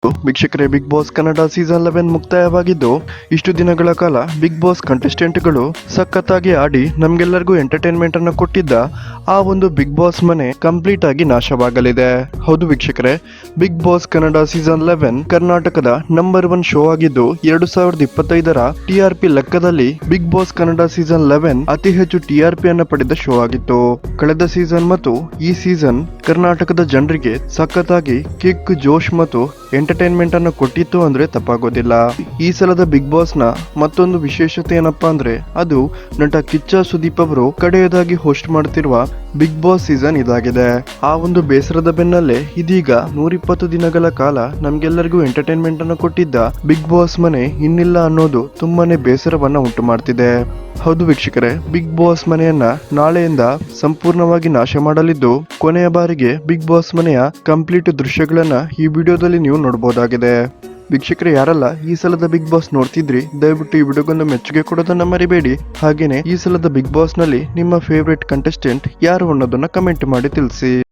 ವೀಕ್ಷಕರೇ, big boss Kannada season 11 ಮುಕ್ತಾಯವಾಗಿದ್ದು, ಇಷ್ಟು ದಿನಗಳ ಕಾಲ ಬಿಗ್ ಬಾಸ್ ಕಂಟೆಸ್ಟೆಂಟ್ಗಳು ಸಖತ್ತಾಗಿ ಆಡಿ ನಮ್ಗೆಲ್ಲರಿಗೂ ಎಂಟರ್ಟೈನ್ಮೆಂಟ್ ಅನ್ನು ಕೊಟ್ಟಿದ್ದ ಆ ಒಂದು ಬಿಗ್ ಬಾಸ್ ಮನೆ ಕಂಪ್ಲೀಟ್ ಆಗಿ ನಾಶವಾಗಲಿದೆ. ಹೌದು ವೀಕ್ಷಕರೇ, ಬಿಗ್ ಬಾಸ್ ಕನ್ನಡ ಸೀಸನ್ 11 ಕರ್ನಾಟಕದ ನಂಬರ್ 1 ಶೋ ಆಗಿದ್ದು, 2025ರ TRP ಲೆಕ್ಕದಲ್ಲಿ ಬಿಗ್ ಬಾಸ್ ಕನ್ನಡ ಸೀಸನ್ 11 ಅತಿ ಹೆಚ್ಚು TRP ಅನ್ನು ಪಡೆದ ಶೋ ಆಗಿತ್ತು. ಕಳೆದ ಸೀಸನ್ ಮತ್ತು ಈ ಸೀಸನ್ ಕರ್ನಾಟಕದ ಜನರಿಗೆ ಸಖತ್ತಾಗಿ ಕಿಕ್, ಜೋಶ್ ಮತ್ತು ಎಂಟರ್ಟೈನ್ಮೆಂಟ್ ಅನ್ನು ಕೊಟ್ಟಿತ್ತು ಅಂದ್ರೆ ತಪ್ಪಾಗೋದಿಲ್ಲ. ಈ ಸಲದ ಬಿಗ್ ಬಾಸ್ ನ ಮತ್ತೊಂದು ವಿಶೇಷತೆ ಏನಪ್ಪಾ ಅಂದ್ರೆ ಅದು ನಟ ಕಿಚ್ಚ ಸುದೀಪ್ ಅವರು ಕಡೆಯದಾಗಿ ಹೋಸ್ಟ್ ಮಾಡ್ತಿರುವ ಬಿಗ್ ಬಾಸ್ ಸೀಸನ್ ಇದಾಗಿದೆ. ಆ ಒಂದು ಬೇಸರದ ಬೆನ್ನಲ್ಲೇ ಇದೀಗ 120 ದಿನಗಳ ಕಾಲ ನಮ್ಗೆಲ್ಲರಿಗೂ ಎಂಟರ್ಟೈನ್ಮೆಂಟ್ ಅನ್ನು ಕೊಟ್ಟಿದ್ದ ಬಿಗ್ ಬಾಸ್ ಮನೆ ಇನ್ನಿಲ್ಲ ಅನ್ನೋದು ತುಂಬಾನೇ ಬೇಸರವನ್ನ ಉಂಟು ಮಾಡ್ತಿದೆ. ಹೌದು ವೀಕ್ಷಕರೇ, ಬಿಗ್ ಬಾಸ್ ಮನೆಯನ್ನ ನಾಳೆಯಿಂದ ಸಂಪೂರ್ಣವಾಗಿ ನಾಶ ಮಾಡಲಿದ್ದು, ಕೊನೆಯ ಬಾರಿಗೆ ಬಿಗ್ ಬಾಸ್ ಮನೆಯ ಕಂಪ್ಲೀಟ್ ದೃಶ್ಯಗಳನ್ನ ಈ ವಿಡಿಯೋದಲ್ಲಿ ನೀವು ನೋಡಬಹುದಾಗಿದೆ. ವೀಕ್ಷಕರೇ, ಯಾರೆಲ್ಲ ಈ ಸಲದ ಬಿಗ್ ಬಾಸ್ ನೋಡ್ತಿದ್ರಿ, ದಯವಿಟ್ಟು ಈ ವಿಡಿಯೋಗೊಂದು ಮೆಚ್ಚುಗೆ ಕೊಡೋದನ್ನ ಮರಿಬೇಡಿ. ಹಾಗೇನೆ ಈ ಸಲದ ಬಿಗ್ ಬಾಸ್ ನಲ್ಲಿ ನಿಮ್ಮ ಫೇವರೇಟ್ ಕಂಟೆಸ್ಟೆಂಟ್ ಯಾರು ಅನ್ನೋದನ್ನ ಕಮೆಂಟ್ ಮಾಡಿ ತಿಳಿಸಿ.